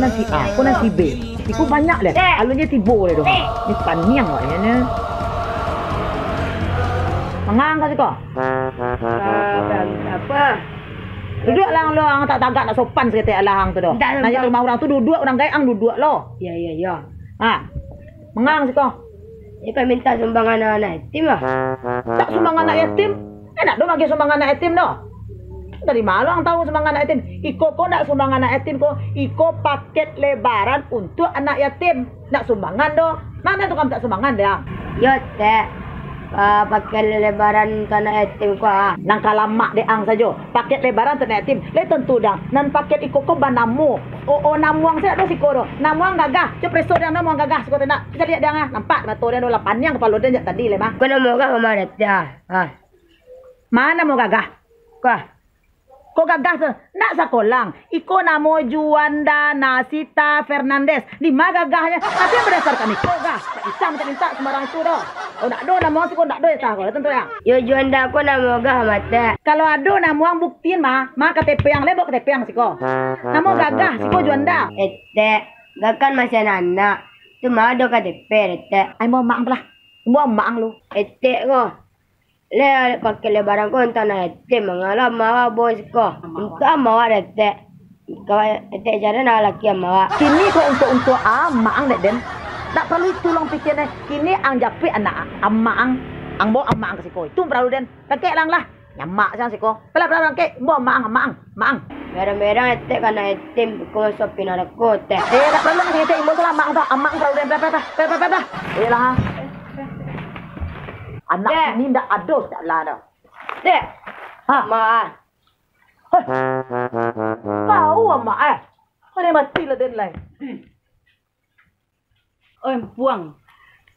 nasi A, aku nasi B. Iku banyak deh. Alunnya tibo deh dong. Ini paniang kayaknya. Mengang kasih kok. Apa? Duduk lah lo, ang tak tagak nak sopan sekali alahang tu doh. Nanya rumah orang tu duduk, orang gayang duduk lo. Ya. Ah, mengang sih kok. Ika minta sumbangan anak yatim lah. Tak sumbangan anak yatim? Enak dong bagi sumbangan anak yatim doh. Dari mana orang tahu sumbangan anak yatim? Iko kok nak sumbangan anak yatim kok? Iko paket lebaran untuk anak yatim. Nak sumbangan doh. Mana tu kamu tak sumbangan dia? Yo teh. Pakai lebaran tanah yatim ko Nang kalamak de ang sajo. Paket lebaran tanah yatim. Le tentu dah. Nan paket iko ko banamu. O namuang saya do sikoro. Namuang gagah. Cuk preso dia namuang gagah siko nak. Kita lihat dia ngah. Nampak mata dia do lapan yang kepala dia tadi le mah. Ko na mo ka kamaret ya. Mana mau gagah? Ko gagah tu nak sakolang. Iko namo Juanda Nasita Fernandez. Di mana gagahnya? Tapi berdasarkan iko gah. Tak bisa minta sembarang itu doh. Oh nak do namo siko nak do ya kau tentu ya. Yo Juanda ko na mo ka mate. Kalau ada namo buktiin mah KTP yang lebok KTP yang siko. Namo gagah siko Juanda. Ete, gakan masih anak. Tu mah do KTP ete. Ai mau mak belah. Mau mak lu. Ete ko. Le pakai lebaran ko tanah yatim mengalah mawa bos ko. Entah mawa ete. Kau ete jalan laki mawa. Kini ko untuk mak dek den. Tak perlu tolong pikirnya. Kini ang japi anak amang. Ang bawa amang ke siko. Itu perlu den. Kakek lang lah. Nyamak sang siko. Pelah kakek. Bawa maang. Merah-merah ete kana yatim ko so pinarako te. Tak perlu kita ibu tu lah mak tu. Amang perlu den. Pelah. Iyalah. Anak ini ndak ada tak lah dah. Dek. Ma. Tahu mak Mana mati lah den lain. Oi puang.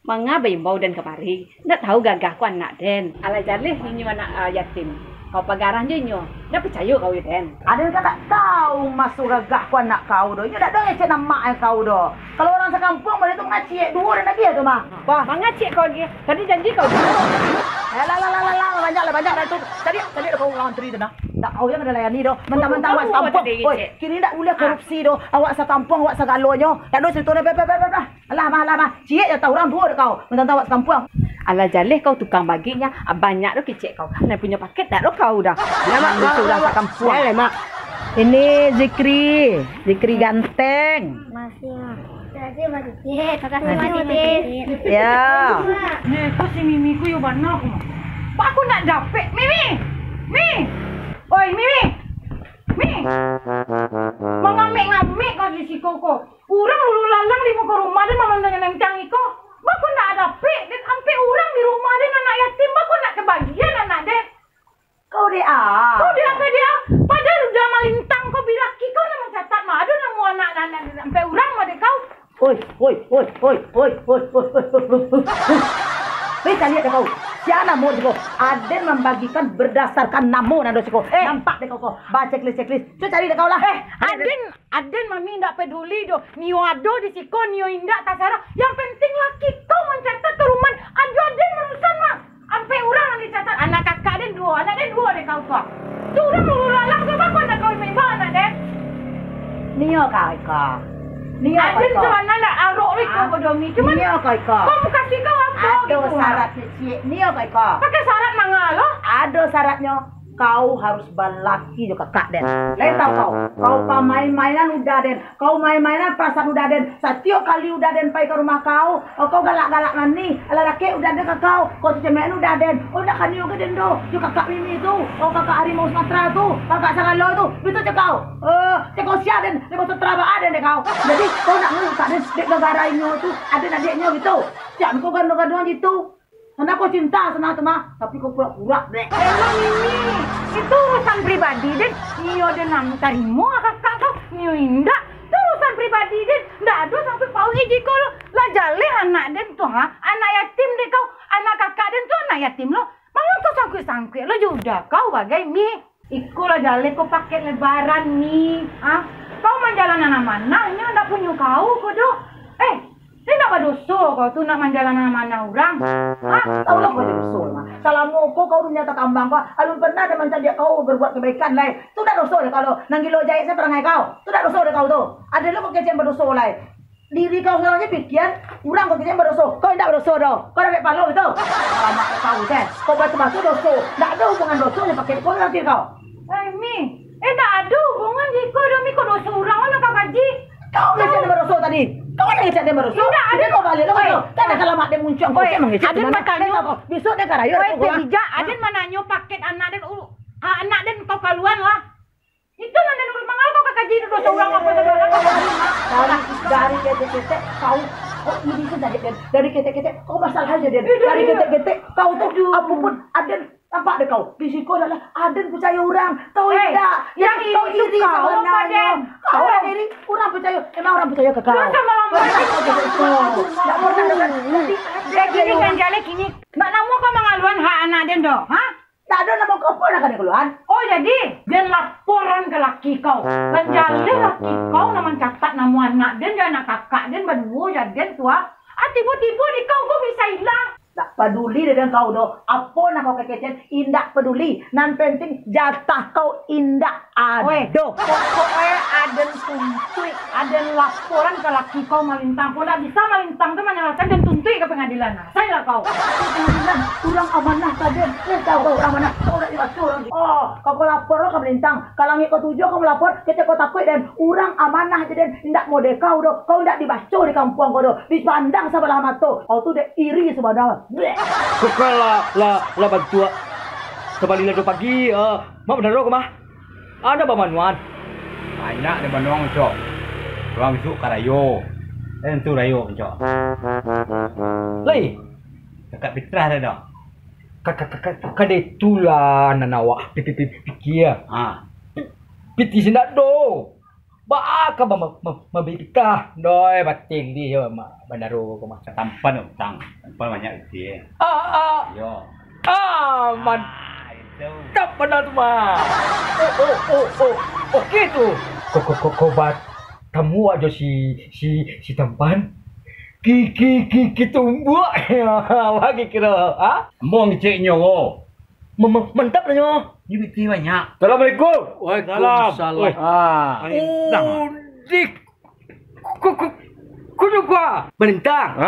Mengapa bau dan kemari? Ndak tahu gagah ku anak den. Ala jalih ini anak yatim. Kau pagarah je nyo. Ndak percaya kau den. Ada kan tak tahu masuk gagah ku anak kau doh. Nyo tak ada ngecek nama kau doh. Kalau orang sekampung boleh tu ngacik dua dan lagi tu mah. Wah, ngacik kau lagi. Tadi janji kau dulu. Banyak dah tu. Tadi kau lawan teri tu nah. Tak kau yang ada layani doh. Mentang-mentang awak sekampung. Oi, kini tak boleh korupsi doh. Awak sekampung, awak segalonyo. Tak ada cerita dah. Alah mah. Cik je tahu orang tua dah kau. Mentang-mentang awak sekampung. Ala jalih kau tukang baginya. Banyak tu kecek kau. Nak punya paket tak kau dah. Nama sudah sekampung. Mak. Ini Zikri ganteng. Terima kasih. Ya. Ni kau si Mimi ku yo banyak. Pak aku nak dapet Mimi. Oi Mimi. Mengamik kau di siku kau. Orang lulu lalang di muka rumah dan mama dengan nentang iko. Baku nak dapet dan sampai orang di rumah dan anak yatim baku nak kebagian anak den. Kau dia. Padahal udah malintang kau bilaki kau nak mencatat mah. Ada nama anak sampai orang mah dek kau. Oi. Kita lihat kau. Siapa nama kau? Aden membagikan berdasarkan nama nado kau. Nampak deh kau. Baca checklist. Cuba cari deh kau lah. Aden mami ndak peduli do. Nio ado di siko, nio indak tasara. Yang penting laki kau mencatat ke rumah. Aden merusan mah. Sampai orang yang dicatat anak kakak den dua, anak den dua deh kau tua. Tu orang lulu lalang ke bako nak kau iba anak den. Nio kau. Aden tu anak nak arok kau bodomi. Cuma Nio kau. Kau kasih kau apa Ada syarat kecil. Nio kau. Pakai syarat mangalo. Ada syaratnya. Kau harus balaki juga kakak den. Lain tahu kau main-mainan udah den. Kau main-mainan perasaan udah den. Setiap kali udah den pergi ke rumah kau galak-galak mani. Ala rakyat udah den ke kau cemen udah den. Udah kan juga den do. Juga kakak Mimi tu. Kakak Harimau Sumatera tu. Kakak Sagalo tu. Betul je kau. Cekau sia den. Cekau Sumatera ada deh kau. Jadi kau nak ngurus den dek negara ini tu. Ada adiknya gitu. Siap kau gaduh-gaduhan gitu. Karena kau cinta sama tu mah, tapi kau pura-pura deh. Emang ini itu urusan pribadi den. Nio den nam tarimo kakak kau. Nio indak. Itu urusan pribadi den. Ndak ada sampai pau hiji kau lo. Lah jale anak den tu anak yatim deh kau. Anak kakak den tu anak yatim lo. Malah kau sangkut-sangkut lo juga kau bagai mi. Iko lah jale kau pakai lebaran ni. Kau menjalan mana-mana. Nyo ndak punya kau do. Ini nak berdosa kau tu nak manjalan mana orang. Hah? Tahu lah kau jadi dosa mah. Selama kau nyata kambang kau, alun pernah ada macam dia kau berbuat kebaikan lain. Tu dah dosa deh kalau nanggilo jahit saya perangai kau. Tu dah dosa deh kau tu. Ada lo kau kecen berdosa lain. Diri kau sekarang ni pikir, orang kau kecen berdosa. Kau tidak berdosa dah. Kau dah ambil palu itu. Lama kau kan. Kau batu-batu dosa. Tak ada hubungan dosa yang pakai kau nanti kau. Mi, tak ada hubungan jika dah mi kau dosa orang mana kau gaji. Kau kecen berdosa tadi. Kau ada kecen berdosa. Tidak, ada kau balik lo kau. Kan kalau mak dia muncul kau kecen mengecek. Aden bertanya. Besok dia karayo. Bijak, Aden mananya paket anak den anak den kau kaluan lah. Itu nanti nurut mangal kau kakaji itu dosa orang apa segala kau. Dari ketek-ketek kau ini sudah dari ketek-ketek kau masalah aja dia. Dari ketek-ketek kau tuh apapun Aden nampak deh kau. Bisiko adalah Aden percaya orang. Tahu tidak? Yang kau iri kau apa Den? Kau yang iri orang percaya. Emang orang percaya ke kau? Sama lama. Tak pernah dengar. Gini kan jalek ini. Mbak namu kau mengaluan hak anak den doh, ha? Tak ada nama kau pun akan keluar. Oh jadi dia laporan ke laki kau. Menjalin laki kau nama catat nama anak dan anak kakak dan berdua jadi tua. Tiba-tiba di kau bisa hilang. Tak peduli dengan kau doh. Apa nak kau kekecen? Indak peduli. Nan penting jatah kau indak ada. Pokoknya Aden tuntui, Aden laporan ke laki kau malintang. Kau tak bisa malintang tu menyalahkan dan tuntui ke pengadilan. Saya lah kau. Pengadilan, kurang amanah Aden. Tahu kau kurang amanah. Kau nak dibaca orang. Oh, kau lapor ke melintang. Kalau ngik kau tujuh kau melapor, kita kau takut dan kurang amanah je dan indak model kau doh. Kau indak dibaca di kampung kau doh. Dipandang sebelah mata. Kau tu dia iri sebenarnya. Kau lah bantu sebalik lah pagi. Mak benar kau mah? Ada bamanuan. Banyak di Bandung cok. Orang besok karayo. Dan tu rayo cok. Lei. Dekat Petrah dah dah. Kakak itulah nanawa pikir. Piti sendak do. Ba ka mabita doi bating di bandaro ko mah. Tampan utang. Tampan banyak dia. Yo. Man. Tak benar tu mah. Okey tu. Kau bat tamu aja si tampan. Ki tumbuk. Lagi kira, Mong cek nyowo. Mantap lah nyo. Ni biti banyak. Assalamualaikum. Waalaikumsalam. Dik. Kuno gua melintang.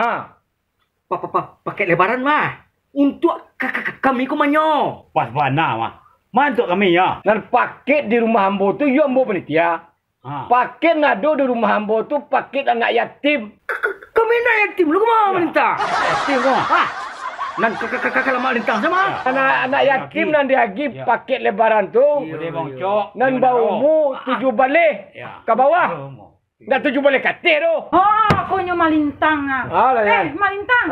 Pakai lebaran mah. Untuk kami ku manyo. Pas mana mah. Mantuk kami ya. Dan paket di rumah ambo tu, yo ambo penitia. Paket ngado di rumah ambo tu, paket anak yatim. Kami nak yatim lu kemana melintang? Yatim mah. Nan kakak lama melintang sama. Anak yatim nan diagi paket lebaran tu. Boleh bang cok. Nan baumu 7 balik ke bawah. Dah 7 balik katil tu. Kau nyo malintang malintang.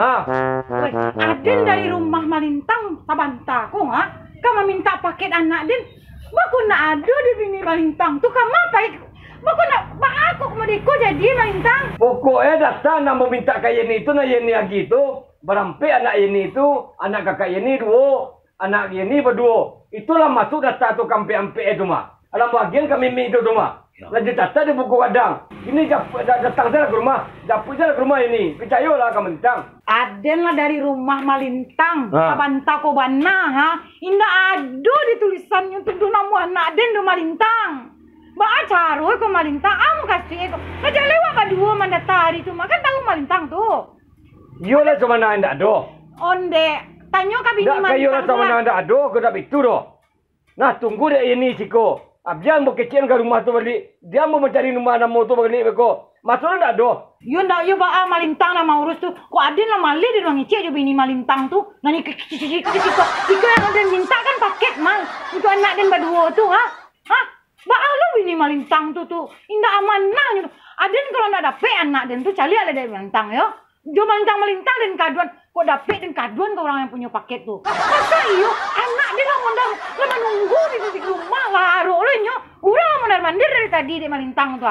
Aden dari rumah malintang sabanta kau kau meminta paket anak den. Baku nak ada di bini malintang tu kamu apa? Baku nak aku kemariku jadi malintang. Pokoknya datang nak meminta ke Yeni itu, nak Yeni lagi tu. Berampe anak Yeni itu, anak kakak Yeni 2, anak Yeni berdua. Itulah masuk data tu kampe-ampe itu mah. Alam bagian kami itu tu mah. Lagi data di buku wadang. Ini datang saya ke rumah. Dapur saya ke rumah ini. Percayalah kamu mentang. Aden lah dari rumah malintang. Sabanta ko bana Indah ada di tulisannya untuk nama anak Aden do malintang. Ba caro ko malintang. Amu kasih ko. Aja lewat kedua mandatari tu mah kan tahu malintang tu. Yolah sama nak anda do. Onde tanyo ka bini malintang. Dak kayolah sama nak anda do ke dak itu do. Nah tunggu deh ini siko. Abjang mau kecil ke rumah tu balik. Dia mau mencari rumah nama tu balik beko. Masuklah dak do. Yo ndak yo ba malintang nama urus tu. Ko Aden lah mali di ruang icek jo bini malintang tu. Nani Iko yang Aden minta kan paket mang. Itu anak Den berdua tu Ba lu bini malintang tu indah amanah. Aden kalau ndak dapet anak Den tu cari ada dari malintang yo. Jo malintang dan kaduan. Kok dapet dan kaduan ke orang yang punya paket tu. Masa iyo anak dia lah mondar lama nunggu di rumah laro lo nyo. Urang lah mondar mandir dari tadi di malintang tu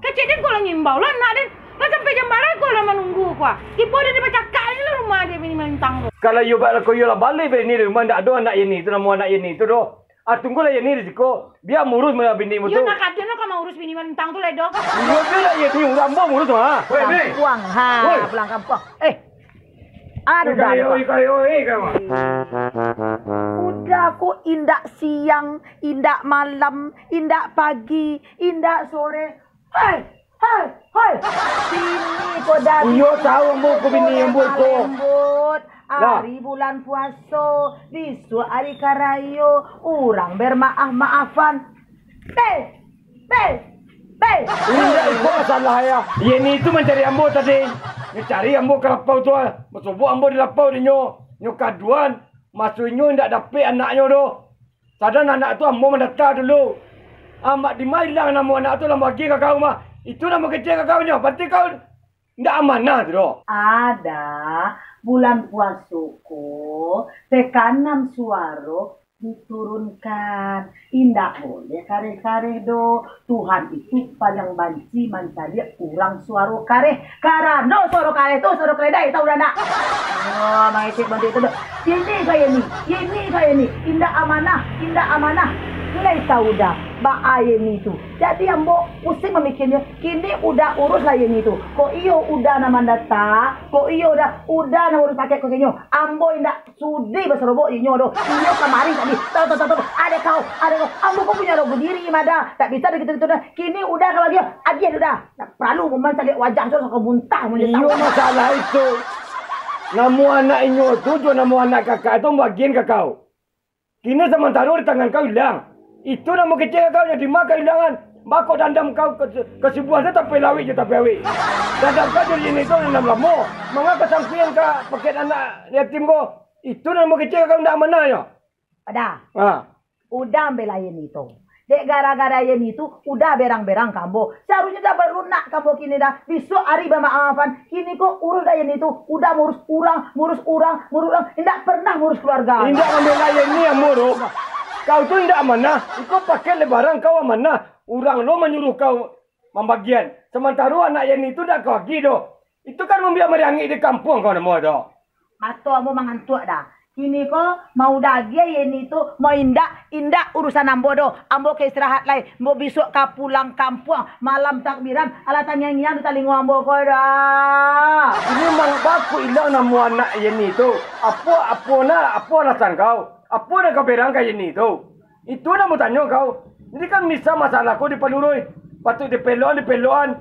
Kecik Den kalau ngimbau lah anak Den. Lah sampai jam barat kau lama nunggu kau. Ibu dia dibaca kali lah rumah dia bini malintang tu. Kalau you balik kau you lah balik balik ni rumah ndak ada anak ini tu nama anak ini tu do. tunggulah ya ni risiko. Biar ngurus mana bini mu tu. Yo nak ada nak kau mau urus bini mentang tu ledo. Yo dia ya ni orang mau ngurus ha. Kampung pulang kampung. Aduh dah. Udah kok indak siang, indak malam, indak pagi, indak sore. Hai. Sini kok dah. Yo tahu ambo ko bini ambo ko. Hari bulan puasa, besok hari karayo, orang bermaaf-maafan. Tidak ikut masalah ya. Ini itu mencari ambo tadi. Mencari ambo ke lapau tu. Masuk ambo di lapau di nyo. Nyo kaduan. Masuk nyo tidak dapat anaknya tu. Sadar anak tu ambo mendata dulu. Amak di mana hilang nama anak tu lah bagi ke kau mah. Itu nama kecil ke kau nyo. Berarti kau tidak amanah tu. Ada bulan puasuku tekanan suara diturunkan. Indah boleh kareh-kareh do. Tuhan itu paling banci mencari kurang suara kareh. Karena suara kareh tu suara keledai tahu dah nak. Oh, mengecek bantu itu do. Ini kayak ni. Indah amanah. Mulai tahu dah ba ini tu. Jadi ambo pusing memikirnya. Kini udah urus lah ini tu. Kok iyo udah nama data. Kok iyo udah nama urus pakai kok inyo. Ambo indak sudi berserobok inyo do. Inyo kemarin tadi. Tahu. Ada kau. Ambo kau punya rogo diri mada. Tak bisa gitu dah. Kini udah kalau dia adian udah. Tak perlu mencari wajah tu kau muntah. Iyo masalah itu. Nama anak inyo tu jo nama anak kakak itu bagian ke kau. Kini sementara di tangan kau hilang. Itu nama kecil kau yang dimakan hilangan. Bako dandam kau ke sebuah tu tapi lawik je tapi awik. Dandam kau jadi ini tu dandam lama. Mengapa kesampaian kau paket anak yatim kau? Itu nama kecil kau tidak mana ya? Ada. Udah ambil lain itu. Dek gara-gara yang itu udah berang-berang kambo. Seharusnya dah berunak kambo kini dah. Besok hari bermaafan. Kini kok urus dah yang itu. Udah ngurus orang. Tidak pernah ngurus keluarga. Tidak ambil lain ni yang muruk. Kau tu tidak amanah. Kau pakai lebaran kau amanah. Orang lo menyuruh kau membagian. Sementara anak yang itu dah kau lagi do. Itu kan membiak meriangi di kampung kau nama do. Atau kamu mengantuk dah. Kini kok mau dagia yang itu mau indak urusan ambo do. Ambo ke istirahat lai. Mau besok kau pulang kampung malam takbiran. Ala tanya-nyian talingo ambo kau dah. Ini memang baku hilang nama anak yang itu. Apa alasan kau? Apa nak kau berang kayak ini tu? Itu nak mau tanya kau. Ini kan misal masalah kau di pelurui. Patut di peluan.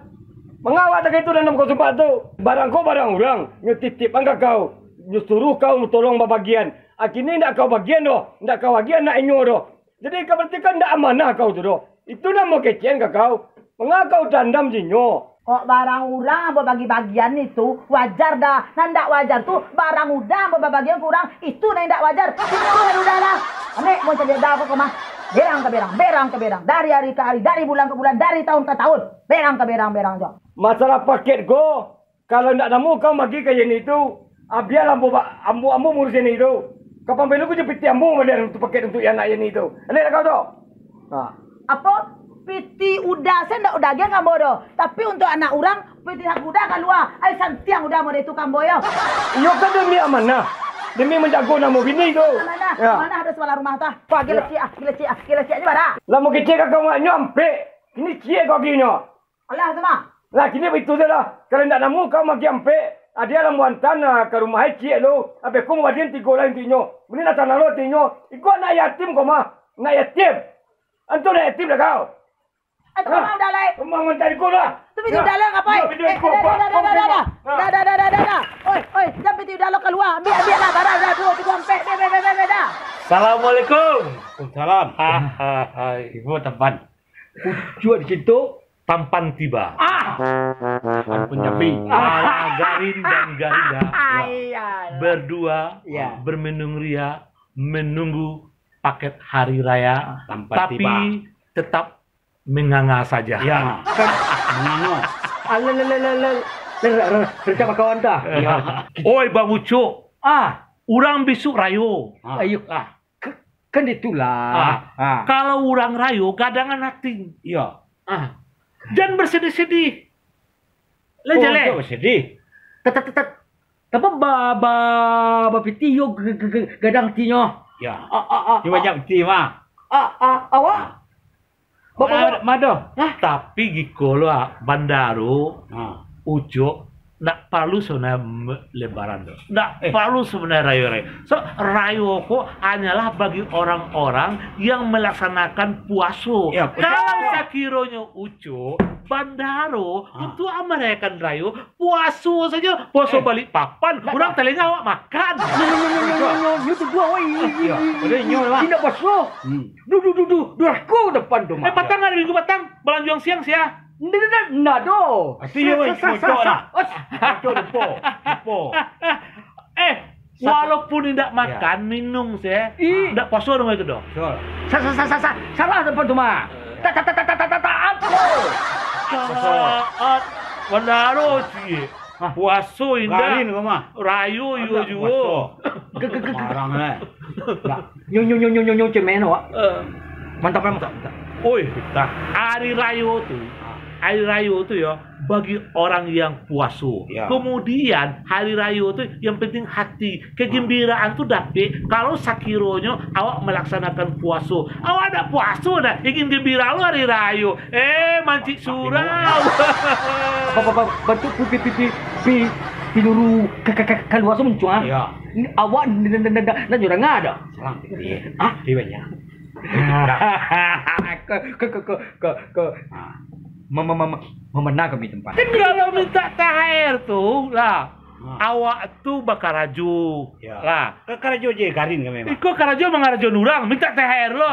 Mengawal tak itu dalam kau sempat tu. Barang kau barang orang. Nyu titip angka kau. Nyu suruh kau tolong bagian. Akhirnya nak kau bagian doh. Nak kau bagian nak inyo doh. Jadi kau berarti kan tak amanah kau tu doh. Itu nak mau kecian ke kau. Mengapa kau dandam jinyo? Kok barang urang apa bagi-bagian itu wajar dah. Nandak wajar tuh barang udang apa bagian kurang itu nandak wajar. Itu udah lah. Nek mau jadi dah apa mah? Berang ke berang. Dari hari ke hari, dari bulan ke bulan, dari tahun ke tahun. Berang ke berang jo. Masalah paket go. Kalau ndak nemu kau bagi ke yang itu. Biar ambo ngurusin itu. Kapan belu ku jepiti ambo model untuk paket untuk anak yang itu. Nek kau tu. Apa? Piti udah, saya ndak udah dia kambo do. Tapi untuk anak orang, piti hak udah keluar. Ai santiang udah mau itu kambo ya. Iyo kan demi amanah. Demi menjaga nama bini tu. Mana ada sekolah rumah tah. Wah gila cia aja bara. Lah mau kecil kau nak nyampe. Ini cie kau gini. Allah sama. Lah kini begitu je lah. Kalau ndak nemu kau magi ampe. Ada lah muantan ke rumah cie lo. Abe kau mau badian 3 lain tinyo. Bini nak tanah lo tinyo. Ikut anak yatim kau mah. Anak yatim. Antu anak yatim lah kau. Atau mau dah lai. Mau mencari kau lah. Tapi tu dah lah ngapai? Dah. Oi, jangan piti dah lo keluar. Biar lah barang dah 2 3 4. Dah. Assalamualaikum. Salam. Hai. Ibu teman. Ucuat situ tampan tiba. Penyapi. Garin dan Garida berdua bermenung ria menunggu paket hari raya, Tampan tapi tiba. tetap menganga saja. Ya. Menganga. Recap kawan dah. Oi Bang Ucuk. Urang besok rayo. Ayo. Kan itulah. Kalau urang rayo gadangan nating. Iya. Jangan bersedih-sedih. Lejale. Sedih. Tapi baba piti yo gadang tinyo. Ya. Di banyak ti mah. Awak? Mado. Tapi gikolo bandaro ujo nak palu sebenarnya lebaran tuh. Nak palu sebenarnya rayo-rayo. So rayo ko hanyalah bagi orang-orang yang melaksanakan puaso. Ya, Kalau sakironya ujo bandaro untuk merayakan rayo puaso saja. Puaso balik papan. Orang telinga awak makan. Nyo tu dua woi. Boleh nyo lah. Tidak basuh. Du aku depan tu. Patang ada minggu patang. Belanjuang siang sia. Nado. Iya woi, cocok lah. Cocok depo. Walaupun tidak makan, minum saya, tidak puasa dong itu dong. Salah depan tu mah. Bandaro sih. Puaso indah. Garin kau mah. Rayo yo juga. Marang eh. Nyo cemen awak. Mantap. Oi, hari rayo tuh. Hari rayo tuh ya bagi orang yang puaso. Ya. Kemudian hari rayo tuh yang penting hati, kegembiraan tuh dapet kalau sakironya awak melaksanakan puaso. Awak ada puaso dah, ingin gembira lo hari rayo. Mancik surau. Bantu piluru kaluaso mencuang. Ya. Awak nak jurang ada. Selang. Di banyak. Ke memenang kami tempat. Kan kalau minta THR tuh lah, awak tuh bakarajo. Ya. Lah, Karajo je garin kami mah. Iko karajo mangarajo nurang, minta THR lo.